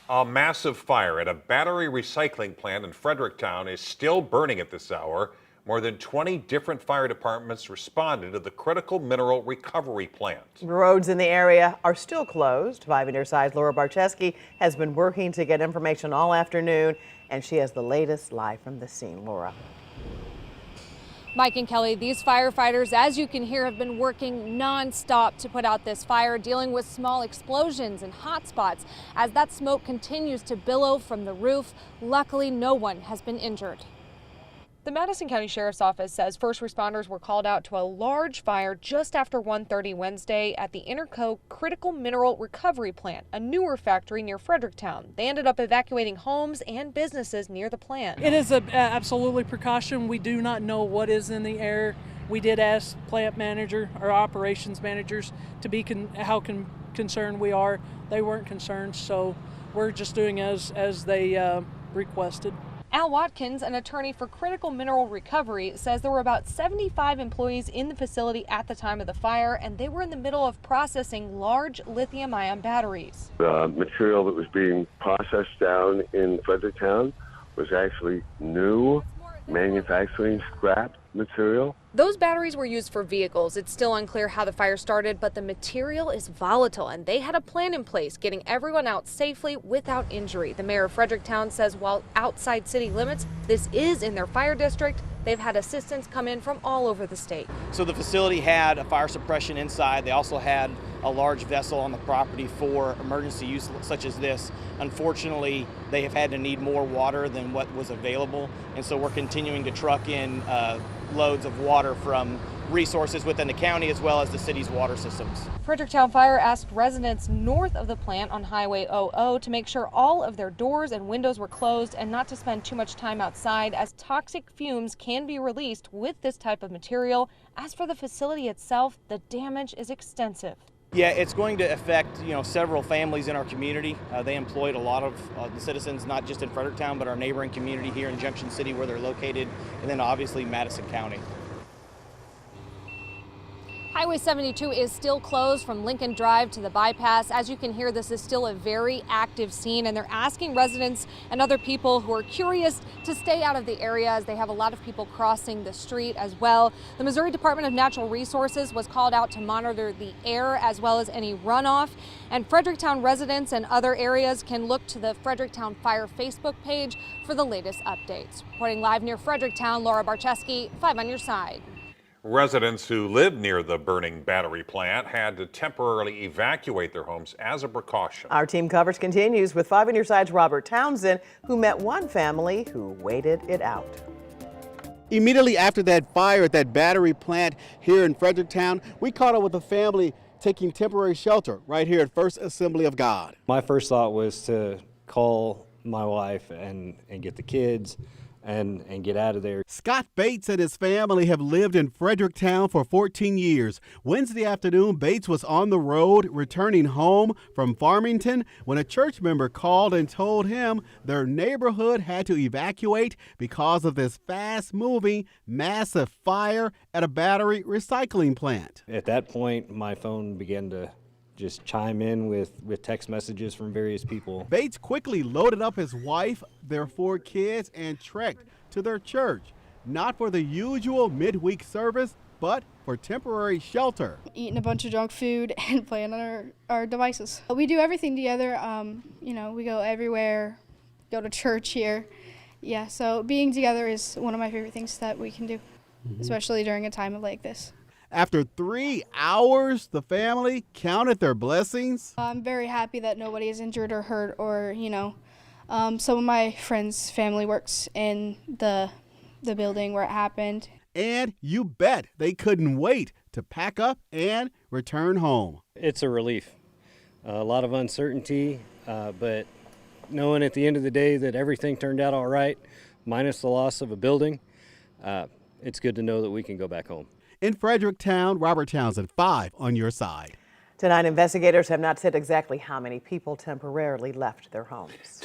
A massive fire at a battery recycling plant in Fredericktown is still burning at this hour. More than 20 different fire departments responded to the critical mineral recovery plant. Roads in the area are still closed. 5 on your side's Laura Barcheski has been working to get information all afternoon, and she has the latest live from the scene. Laura. Mike and Kelly, these firefighters, as you can hear, have been working nonstop to put out this fire, dealing with small explosions and hot spots as that smoke continues to billow from the roof. Luckily, no one has been injured. The Madison County Sheriff's Office says first responders were called out to a large fire just after 1:30 Wednesday at the Interco Critical Mineral Recovery Plant, a newer factory near Fredericktown. They ended up evacuating homes and businesses near the plant. It is absolutely precaution. We do not know what is in the air. We did ask plant manager or operations managers to be concerned we are. They weren't concerned, so we're just doing as they requested. Al Watkins, an attorney for Critical Mineral Recovery, says there were about 75 employees in the facility at the time of the fire, and they were in the middle of processing large lithium-ion batteries. The material that was being processed down in Fredericktown was actually new manufacturing scrap material. Those batteries were used for vehicles. It's still unclear how the fire started, but the material is volatile, and they had a plan in place, getting everyone out safely without injury. The mayor of Fredericktown says while outside city limits, this is in their fire district. They've had assistance come in from all over the state. So the facility had a fire suppression inside. They also had a large vessel on the property for emergency use such as this. Unfortunately, they have had to need more water than what was available, and so we're continuing to truck in loads of water from resources within the county as well as the city's water systems. Fredericktown Fire asked residents north of the plant on Highway 00 to make sure all of their doors and windows were closed and not to spend too much time outside, as toxic fumes can be released with this type of material. As for the facility itself, the damage is extensive. Yeah, it's going to affect, several families in our community. They employed a lot of the citizens, not just in Fredericktown, but our neighboring community here in Junction City where they're located, and then obviously Madison County. Highway 72 is still closed from Lincoln Drive to the bypass. As you can hear, this is still a very active scene, and they're asking residents and other people who are curious to stay out of the area as they have a lot of people crossing the street as well. The Missouri Department of Natural Resources was called out to monitor the air as well as any runoff. And Fredericktown residents and other areas can look to the Fredericktown Fire Facebook page for the latest updates. Reporting live near Fredericktown, Laura Barcheski, 5 on your side. Residents who live near the burning battery plant had to temporarily evacuate their homes as a precaution. Our team coverage continues with 5 on your side's Robert Townsend, who met one family who waited it out. Immediately after that fire at that battery plant here in Fredericktown, we caught up with a family taking temporary shelter right here at First Assembly of God. My first thought was to call my wife and get the kids and get out of there. Scott Bates and his family have lived in Fredericktown for 14 years. Wednesday afternoon, Bates was on the road returning home from Farmington when a church member called and told him their neighborhood had to evacuate because of this fast-moving, massive fire at a battery recycling plant. At that point, my phone began to just chime in with text messages from various people. Bates quickly loaded up his wife, their 4 kids, and trekked to their church, not for the usual midweek service, but for temporary shelter. Eating a bunch of junk food and playing on our devices. We do everything together. We go everywhere, go to church here. Yeah, so being together is one of my favorite things that we can do, especially during a time like this. After 3 hours, the family counted their blessings. I'm very happy that nobody is injured or hurt or, some of my friends' family works in the building where it happened. And you bet they couldn't wait to pack up and return home. It's a relief. A lot of uncertainty, but knowing at the end of the day that everything turned out all right, minus the loss of a building, it's good to know that we can go back home. In Fredericktown, Robert Townsend, 5 on your side. Tonight, investigators have not said exactly how many people temporarily left their homes.